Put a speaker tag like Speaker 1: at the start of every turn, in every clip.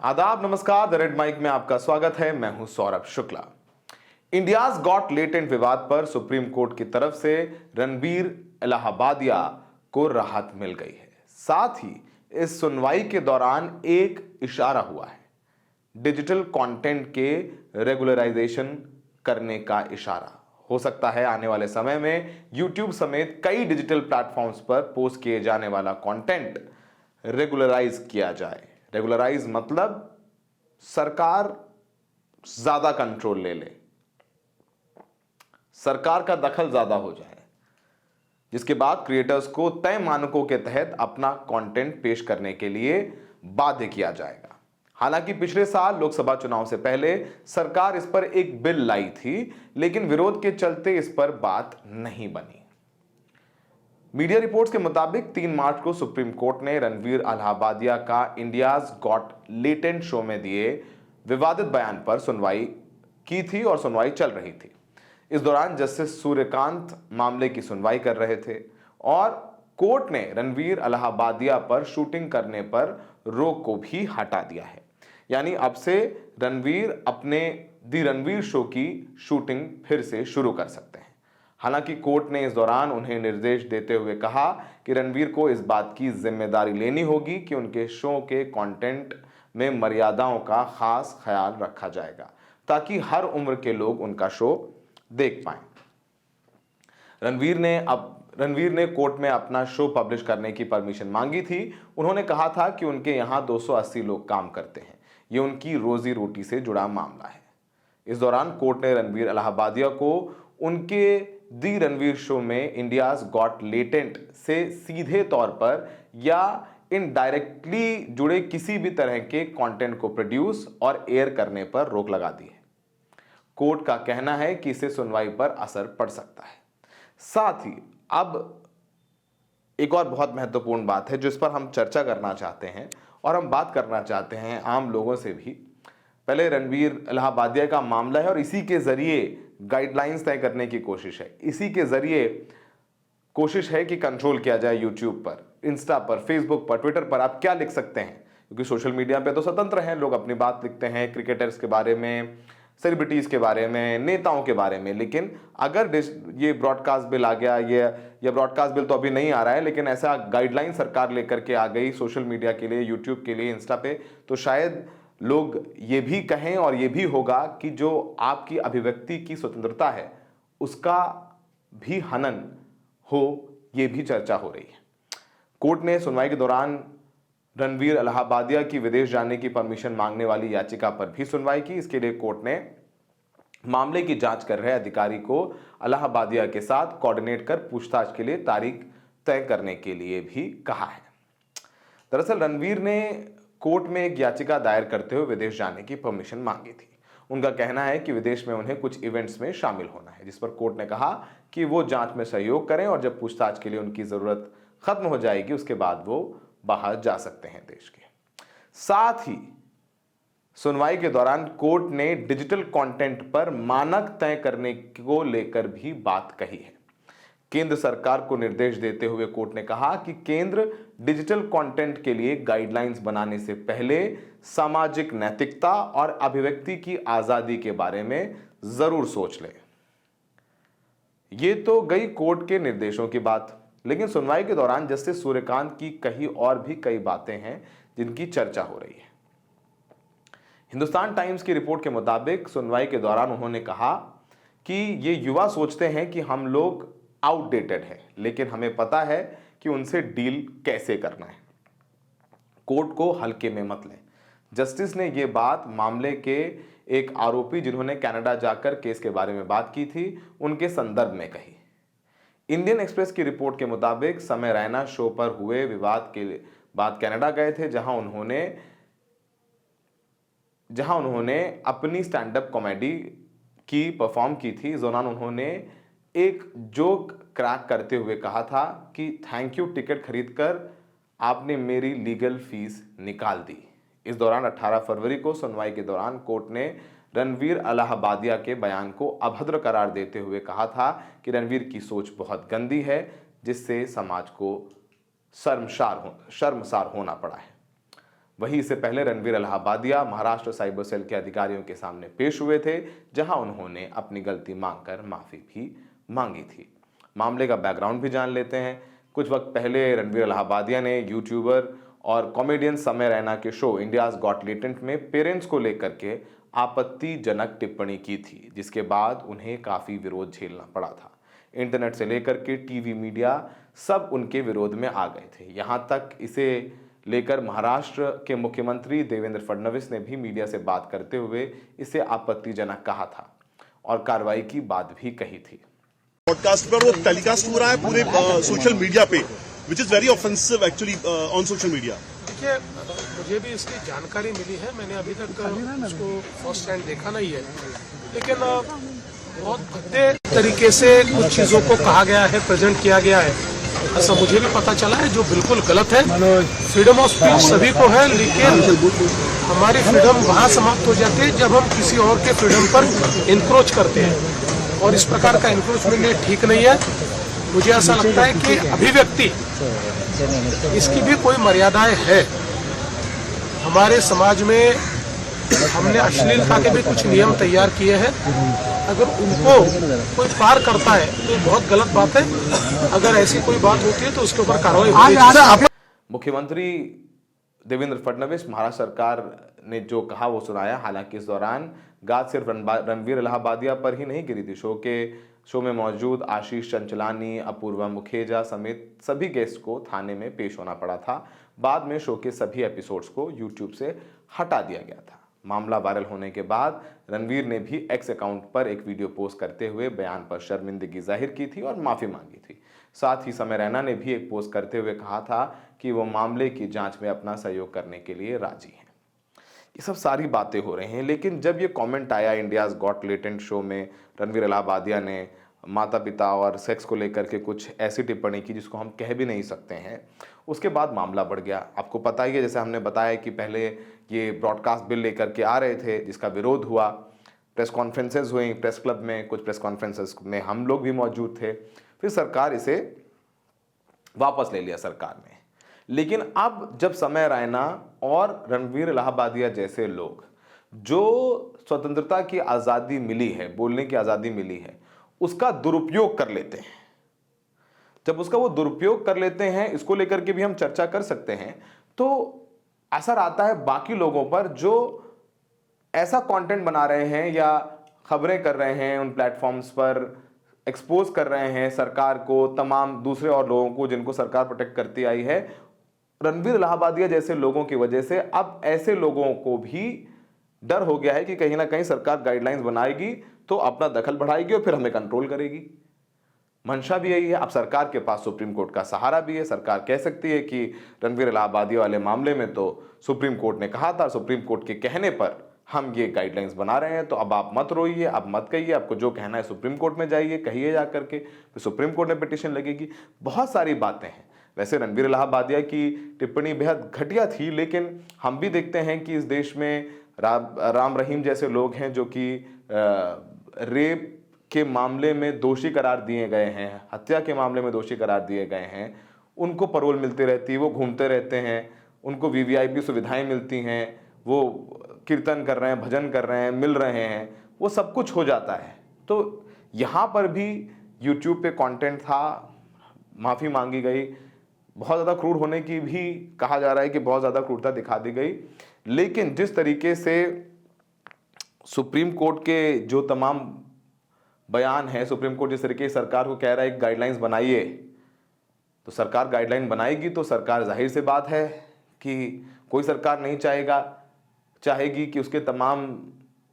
Speaker 1: आदाब, नमस्कार। The red mic में आपका स्वागत है। मैं हूं Saurabh Shukla. India's got latent विवाद पर सुप्रीम कोर्ट की तरफ से रणबीर इलाहाबादिया को राहत मिल गई है। साथ ही इस सुनवाई के दौरान एक इशारा हुआ है, डिजिटल कंटेंट के रेगुलराइजेशन करने का इशारा। हो सकता है आने वाले समय में यूट्यूब समेत कई डिजिटल प्लेटफॉर्म्स पर पोस्ट किए जाने वाला कंटेंट रेगुलराइज किया जाए। रेगुलराइज मतलब सरकार ज्यादा कंट्रोल ले ले, सरकार का दखल ज्यादा हो जाए, जिसके बाद क्रिएटर्स को तय मानकों के तहत अपना कंटेंट पेश करने के लिए बाध्य किया जाएगा। हालांकि पिछले साल लोकसभा चुनाव से पहले सरकार इस पर एक बिल लाई थी, लेकिन विरोध के चलते इस पर बात नहीं बनी। मीडिया रिपोर्ट्स के मुताबिक 3 मार्च को सुप्रीम कोर्ट ने रणबीर इलाहाबादिया का इंडियाज गॉट लेटेंट शो में दिए विवादित बयान पर सुनवाई की थी और सुनवाई चल रही थी। इस दौरान जस्टिस सूर्यकांत मामले की सुनवाई कर रहे थे और कोर्ट ने रणबीर इलाहाबादिया पर शूटिंग करने पर रोक को भी हटा दिया है। यानी अब से रणबीर अपने दी रणबीर शो की शूटिंग फिर से शुरू कर सकते हैं। हालांकि कोर्ट ने इस दौरान उन्हें निर्देश देते हुए कहा कि रणबीर को इस बात की जिम्मेदारी लेनी होगी कि उनके शो के कंटेंट में मर्यादाओं का खास ख्याल रखा जाएगा, ताकि हर उम्र के लोग उनका शो देख पाएं। रणवीर ने कोर्ट में अपना शो पब्लिश करने की परमिशन मांगी थी। उन्होंने कहा था कि उनके यहां 280 लोग काम करते हैं, ये उनकी रोजी रोटी से जुड़ा मामला है। इस दौरान कोर्ट ने रणबीर इलाहाबादिया को उनके दी रणवीर शो में इंडियाज गॉट लेटेंट से सीधे तौर पर या इनडायरेक्टली जुड़े किसी भी तरह के कंटेंट को प्रोड्यूस और एयर करने पर रोक लगा दी है। कोर्ट का कहना है कि इससे सुनवाई पर असर पड़ सकता है। साथ ही अब एक और बहुत महत्वपूर्ण बात है जो इस पर हम चर्चा करना चाहते हैं और हम बात करना चाहते हैं आम लोगों से भी। पहले रणबीर इलाहाबादिया का मामला है और इसी के जरिए गाइडलाइंस तय करने की कोशिश है। इसी के जरिए कोशिश है कि कंट्रोल किया जाए यूट्यूब पर, इंस्टा पर, फेसबुक पर, ट्विटर पर आप क्या लिख सकते हैं, क्योंकि सोशल मीडिया पे तो स्वतंत्र हैं, लोग अपनी बात लिखते हैं क्रिकेटर्स के बारे में, सेलिब्रिटीज के बारे में, नेताओं के बारे में। लेकिन अगर ये ब्रॉडकास्ट बिल आ गया, ये ब्रॉडकास्ट बिल तो अभी नहीं आ रहा है, लेकिन ऐसा गाइडलाइन सरकार लेकर के आ गई सोशल मीडिया के लिए, यूट्यूब के लिए, इंस्टा पे, तो शायद लोग ये भी कहें और ये भी होगा कि जो आपकी अभिव्यक्ति की स्वतंत्रता है उसका भी हनन हो, ये भी चर्चा हो रही है। कोर्ट ने सुनवाई के दौरान रणबीर इलाहाबादिया की विदेश जाने की परमिशन मांगने वाली याचिका पर भी सुनवाई की। इसके लिए कोर्ट ने मामले की जांच कर रहे अधिकारी को इलाहाबादिया के साथ कोऑर्डिनेट कर पूछताछ के लिए तारीख तय करने के लिए भी कहा है। दरअसल रणबीर ने कोर्ट में एक याचिका दायर करते हुए विदेश जाने की परमिशन मांगी थी। उनका कहना है कि विदेश में उन्हें कुछ इवेंट्स में शामिल होना है, जिस पर कोर्ट ने कहा कि वो जांच में सहयोग करें और जब पूछताछ के लिए उनकी जरूरत खत्म हो जाएगी उसके बाद वो बाहर जा सकते हैं देश के। साथ ही सुनवाई के दौरान कोर्ट ने डिजिटल कंटेंट पर मानक तय करने को लेकर भी बात कही है। केंद्र सरकार को निर्देश देते हुए कोर्ट ने कहा कि केंद्र डिजिटल कंटेंट के लिए गाइडलाइंस बनाने से पहले सामाजिक नैतिकता और अभिव्यक्ति की आजादी के बारे में जरूर सोच ले। ये तो गई कोर्ट के निर्देशों की बात, लेकिन सुनवाई के दौरान जस्टिस सूर्यकांत की कही और भी कई बातें हैं जिनकी चर्चा हो रही है। हिंदुस्तान टाइम्स की रिपोर्ट के मुताबिक सुनवाई के दौरान उन्होंने कहा कि ये युवा सोचते हैं कि हम लोग आउटडेटेड है, लेकिन हमें पता है कि उनसे डील कैसे करना है। कोर्ट को हल्के में मत लें। जस्टिस ने यह बात मामले के एक आरोपी जिन्होंने कनाडा जाकर केस के बारे में बात की थी उनके संदर्भ में कही। इंडियन एक्सप्रेस की रिपोर्ट के मुताबिक समय रैना शो पर हुए विवाद के बाद कनाडा गए थे, जहां उन्होंने अपनी स्टैंड अप कॉमेडी की परफॉर्म की थी। इस दौरान उन्होंने एक जोक क्रैक करते हुए कहा था कि थैंक यू, टिकट खरीदकर आपने मेरी लीगल फीस निकाल दी। इस दौरान 18 फरवरी को सुनवाई के दौरान कोर्ट ने रणबीर इलाहाबादिया के बयान को अभद्र करार देते हुए कहा था कि रणबीर की सोच बहुत गंदी है, जिससे समाज को शर्मसार होना पड़ा है। वहीं इससे पहले रणवीर इलाहाबादिया महाराष्ट्र साइबर सेल के अधिकारियों के सामने पेश हुए थे, जहां उन्होंने अपनी गलती मांगकर माफी भी मांगी थी। मामले का बैकग्राउंड भी जान लेते हैं। कुछ वक्त पहले रणवीर इलाहाबादिया ने यूट्यूबर और कॉमेडियन समय रैना के शो इंडियाज गॉट टैलेंट में पेरेंट्स को लेकर के आपत्तिजनक टिप्पणी की थी, जिसके बाद उन्हें काफी विरोध झेलना पड़ा था। इंटरनेट से लेकर के टीवी मीडिया सब उनके विरोध में आ गए थे। यहां तक इसे लेकर महाराष्ट्र के मुख्यमंत्री देवेंद्र फडणवीस ने भी मीडिया से बात करते हुए इसे आपत्तिजनक कहा था और कार्रवाई की बात भी कही थी।
Speaker 2: पॉडकास्ट पर वो टेलीकास्ट हो रहा है पूरे सोशल मीडिया पे, which is very offensive actually on social media.
Speaker 3: देखिए, मुझे भी इसकी जानकारी मिली है, मैंने अभी तक उसको फर्स्ट हैंड देखा नहीं है, लेकिन बहुत भद्दे तरीके से कुछ चीजों को कहा गया है, प्रेजेंट किया गया है, ऐसा मुझे भी पता चला है, जो बिल्कुल गलत है। फ्रीडम ऑफ स्पीच सभी को है, लेकिन हमारी फ्रीडम वहाँ समाप्त हो जाती है जब हम किसी और के फ्रीडम पर इंक्रोच करते हैं, और इस प्रकार का इंक्रोचमेंट ठीक नहीं है। मुझे ऐसा लगता है कि अभिव्यक्ति इसकी भी कोई मर्यादाएं है। हमारे समाज में हमने अश्लीलता के भी कुछ नियम तैयार किए हैं, अगर उनको कोई पार करता है तो बहुत गलत बात है। अगर ऐसी कोई बात होती है तो उसके ऊपर कार्रवाई होनी चाहिए।
Speaker 1: मुख्यमंत्री देवेंद्र फडणवीस महाराष्ट्र सरकार ने जो कहा वो सुनाया। हालांकि इस दौरान गाज सिर्फ रणवीर इलाहाबादिया पर ही नहीं गिरी थी। शो में मौजूद आशीष चंचलानी, अपूर्वा मुखेजा समेत सभी गेस्ट को थाने में पेश होना पड़ा था। बाद में शो के सभी एपिसोड्स को यूट्यूब से हटा दिया गया था। मामला वायरल होने के बाद रणवीर ने भी एक्स अकाउंट पर एक वीडियो पोस्ट करते हुए बयान पर शर्मिंदगी जाहिर की थी और माफी मांगी थी। साथ ही समय रैना ने भी एक पोस्ट करते हुए कहा था कि वो मामले की जांच में अपना सहयोग करने के लिए राजी हैं। ये सब सारी बातें हो रही हैं, लेकिन जब ये कमेंट आया इंडियाज गॉट टैलेंट शो में, रणवीर इलाहाबादिया ने माता पिता और सेक्स को लेकर के कुछ ऐसी टिप्पणी की जिसको हम कह भी नहीं सकते हैं, उसके बाद मामला बढ़ गया। आपको पता ही है, जैसे हमने बताया कि पहले ये ब्रॉडकास्ट बिल लेकर के आ रहे थे, जिसका विरोध हुआ, प्रेस कॉन्फ्रेंसेज हुई प्रेस क्लब में, कुछ प्रेस कॉन्फ्रेंसेज में हम लोग भी मौजूद थे। फिर सरकार इसे वापस ले लिया सरकार ने। लेकिन अब जब समय रैना और रणवीर इलाहाबादिया जैसे लोग, जो स्वतंत्रता की आज़ादी मिली है, बोलने की आज़ादी मिली है, उसका दुरुपयोग कर लेते हैं, जब उसका वो दुरुपयोग कर लेते हैं, इसको लेकर के भी हम चर्चा कर सकते हैं, तो असर आता है बाकी लोगों पर जो ऐसा कंटेंट बना रहे हैं या खबरें कर रहे हैं, उन प्लेटफॉर्म्स पर एक्सपोज कर रहे हैं सरकार को, तमाम दूसरे और लोगों को जिनको सरकार प्रोटेक्ट करती आई है। रणवीर इलाहाबादिया जैसे लोगों की वजह से अब ऐसे लोगों को भी डर हो गया है कि कहीं ना कहीं सरकार गाइडलाइंस बनाएगी तो अपना दखल बढ़ाएगी और फिर हमें कंट्रोल करेगी। मंशा भी यही है। अब सरकार के पास सुप्रीम कोर्ट का सहारा भी है। सरकार कह सकती है कि रणवीर इलाहाबादिया वाले मामले में तो सुप्रीम कोर्ट ने कहा था, सुप्रीम कोर्ट के कहने पर हम ये गाइडलाइंस बना रहे हैं, तो अब आप मत रोइए, अब मत कहिए, आपको जो कहना है सुप्रीम कोर्ट में जाइए, कहिए जा करके, फिर सुप्रीम कोर्ट में पिटीशन लगेगी। बहुत सारी बातें हैं। वैसे रणवीर इलाहाबादिया की टिप्पणी बेहद घटिया थी, लेकिन हम भी देखते हैं कि इस देश में राम रहीम जैसे लोग हैं जो कि रेप के मामले में दोषी करार दिए गए हैं, हत्या के मामले में दोषी करार दिए गए हैं, उनको पैरोल मिलती रहती है, वो घूमते रहते हैं, उनको वीवीआईपी सुविधाएं मिलती हैं, वो कीर्तन कर रहे हैं, भजन कर रहे हैं, मिल रहे हैं, वो सब कुछ हो जाता है। तो यहाँ पर भी यूट्यूब पे कंटेंट था, माफ़ी मांगी गई, बहुत ज़्यादा क्रूर होने की भी कहा जा रहा है कि बहुत ज़्यादा क्रूरता दिखा दी गई। लेकिन जिस तरीके से सुप्रीम कोर्ट के जो तमाम बयान है, सुप्रीम कोर्ट जिस तरीके से सरकार को कह रहा है गाइडलाइंस बनाइए, तो सरकार गाइडलाइन बनाएगी तो सरकार जाहिर सी बात है कि कोई सरकार नहीं चाहेगी कि उसके तमाम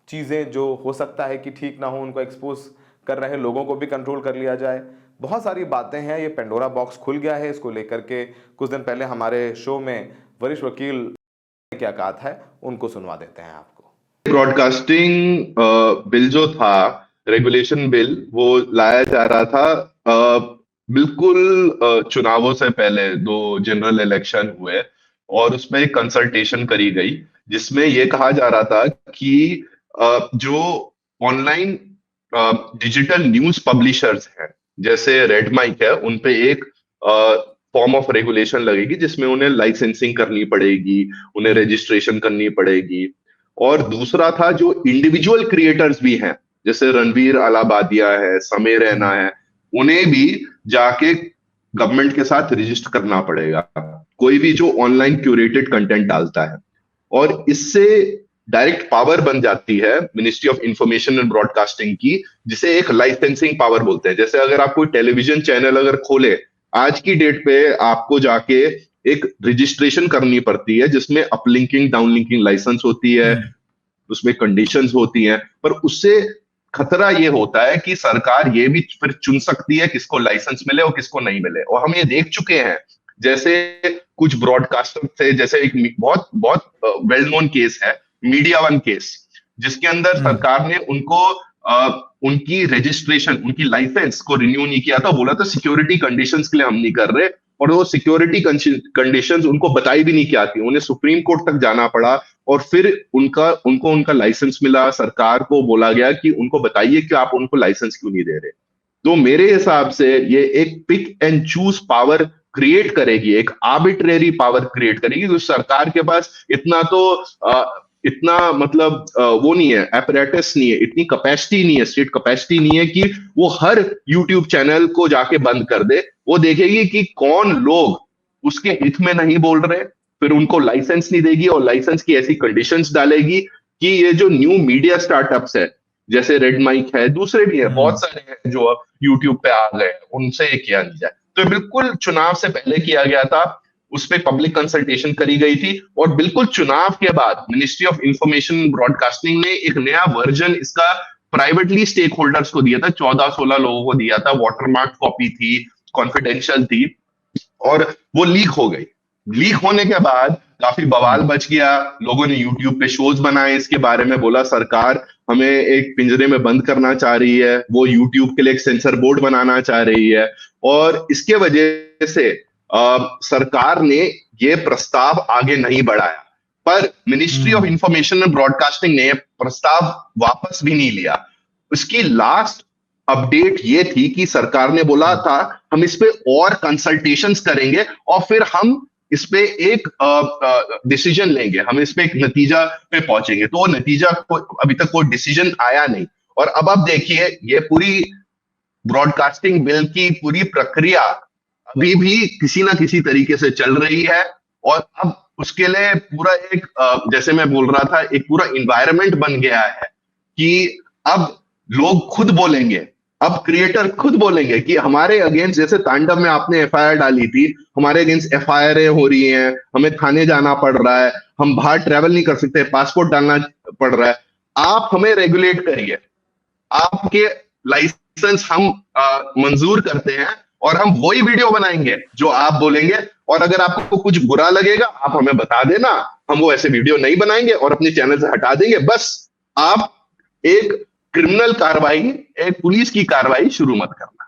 Speaker 1: चीज़ें जो हो सकता है कि ठीक ना हो, उनको एक्सपोज कर रहे लोगों को भी कंट्रोल कर लिया जाए। बहुत सारी बातें हैं, ये पेंडोरा बॉक्स खुल गया है। इसको लेकर के कुछ दिन पहले हमारे शो में वरिष्ठ वकील ने क्या कहा था, उनको सुनवा देते हैं आपको।
Speaker 4: ब्रॉडकास्टिंग बिल जो था, रेगुलेशन बिल, वो लाया जा रहा था बिल्कुल चुनावों से पहले। 2 जनरल इलेक्शन हुए और उसमें एक कंसल्टेशन करी गई जिसमें यह कहा जा रहा था कि जो ऑनलाइन डिजिटल न्यूज पब्लिशर्स हैं जैसे रेड माइक है, उनपे एक फॉर्म ऑफ रेगुलेशन लगेगी जिसमें उन्हें लाइसेंसिंग करनी पड़ेगी, उन्हें रजिस्ट्रेशन करनी पड़ेगी। और दूसरा था जो इंडिविजुअल क्रिएटर्स भी हैं, जैसे रणवीर अलाबादिया है, समय रैना है, उन्हें भी जाके गवर्नमेंट के साथ रजिस्टर करना पड़ेगा, कोई भी जो ऑनलाइन क्यूरेटेड कंटेंट डालता है। और इससे डायरेक्ट पावर बन जाती है ministry of information and broadcasting की, जिसे एक लाइसेंसिंग पावर बोलते हैं। जैसे अगर आप कोई टेलीविजन चैनल अगर खोले, आज की डेट पे आपको जाके एक रजिस्ट्रेशन करनी पड़ती है जिसमें अपलिंकिंग डाउनलिंकिंग लाइसेंस होती है, उसमें कंडीशंस होती हैं, पर उससे खतरा ये होता है कि सरकार ये भी फिर चुन सकती है किसको लाइसेंस मिले और किसको नहीं मिले। और हम ये देख चुके हैं, जैसे कुछ ब्रॉडकास्टर थे, जैसे एक बहुत बहुत वेल नोन केस है मीडिया वन केस, जिसके अंदर सरकार ने उनको उनकी रजिस्ट्रेशन, उनकी लाइसेंस को रिन्यू नहीं किया था, बोला था सिक्योरिटी कंडीशंस के लिए हम नहीं कर रहे, और वो सिक्योरिटी कंडीशंस उनको बताई भी नहीं क्या थी, उन्हें सुप्रीम कोर्ट तक जाना पड़ा और फिर उनका लाइसेंस मिला। सरकार को बोला गया कि उनको बताइए कि आप उनको लाइसेंस क्यों नहीं दे रहे। तो मेरे हिसाब से ये एक pick and choose power create करेगी, एक आर्बिट्रेरी पावर क्रिएट करेगी, क्योंकि सरकार के पास इतना मतलब वो नहीं है, एपरेटस नहीं है, इतनी कैपेसिटी नहीं है, स्टेट कैपेसिटी नहीं है कि वो हर यूट्यूब चैनल को जाके बंद कर दे। वो देखेगी कि कौन लोग उसके हित में नहीं बोल रहे, फिर उनको लाइसेंस नहीं देगी और लाइसेंस की ऐसी कंडीशंस डालेगी कि ये जो न्यू मीडिया स्टार्टअप्स है, जैसे रेड माइक है, दूसरे भी है, बहुत सारे हैं जो यूट्यूब पे आ गए, उनसे ये किया नहीं जाए। तो बिल्कुल चुनाव से पहले किया गया था, उस पर पब्लिक कंसल्टेशन करी गई थी, और बिल्कुल चुनाव के बाद मिनिस्ट्री ऑफ इंफॉर्मेशन ब्रॉडकास्टिंग ने एक नया वर्जन इसका प्राइवेटली स्टेक होल्डर्स को दिया था, 14-16 लोगों को दिया था, वाटरमार्क कॉपी थी, कॉन्फिडेंशियल थी, और वो लीक हो गई। लीक होने के बाद काफी बवाल बच गया, लोगों ने यूट्यूब पे शोज बनाए इसके बारे में, बोला सरकार हमें एक पिंजरे में बंद करना चाह रही है, वो यूट्यूब के लिए एक सेंसर बोर्ड बनाना चाह रही है, और इसके वजह से सरकार ने ये प्रस्ताव आगे नहीं बढ़ाया। पर ministry of information and broadcasting ने प्रस्ताव वापस भी नहीं लिया। उसकी लास्ट अपडेट ये थी कि सरकार ने बोला था हम इस पे और कंसल्टेशंस करेंगे और फिर हम इस पे एक डिसीजन लेंगे, हम इस पे एक नतीजा पे पहुंचेंगे। तो वो नतीजा अभी तक कोई डिसीजन आया नहीं। और अब आप देखिए, ये पूरी ब्रॉडकास्टिंग बिल की पूरी प्रक्रिया अभी भी किसी ना किसी तरीके से चल रही है, और अब उसके लिए पूरा एक जैसे मैं बोल रहा था, एक पूरा इन्वायरमेंट बन गया है कि अब लोग खुद बोलेंगे, अब क्रिएटर खुद बोलेंगे कि हमारे अगेंस्ट, जैसे तांडव में आपने एफआईआर डाली थी, हमारे अगेंस्ट एफआईआर हो रही हैं, हमें थाने जाना पड़ रहा है, हम बाहर ट्रैवल नहीं कर सकते, पासपोर्ट डालना पड़ रहा है, आप हमें रेगुलेट करिए, आपके लाइसेंस हम मंजूर करते हैं और हम वही वीडियो बनाएंगे जो आप बोलेंगे, और अगर आपको कुछ बुरा लगेगा आप हमें बता देना, हम वो ऐसे वीडियो नहीं बनाएंगे और अपने चैनल से हटा देंगे। बस आप एक क्रिमिनल कार्रवाई, एक पुलिस की कार्रवाई शुरू मत करना।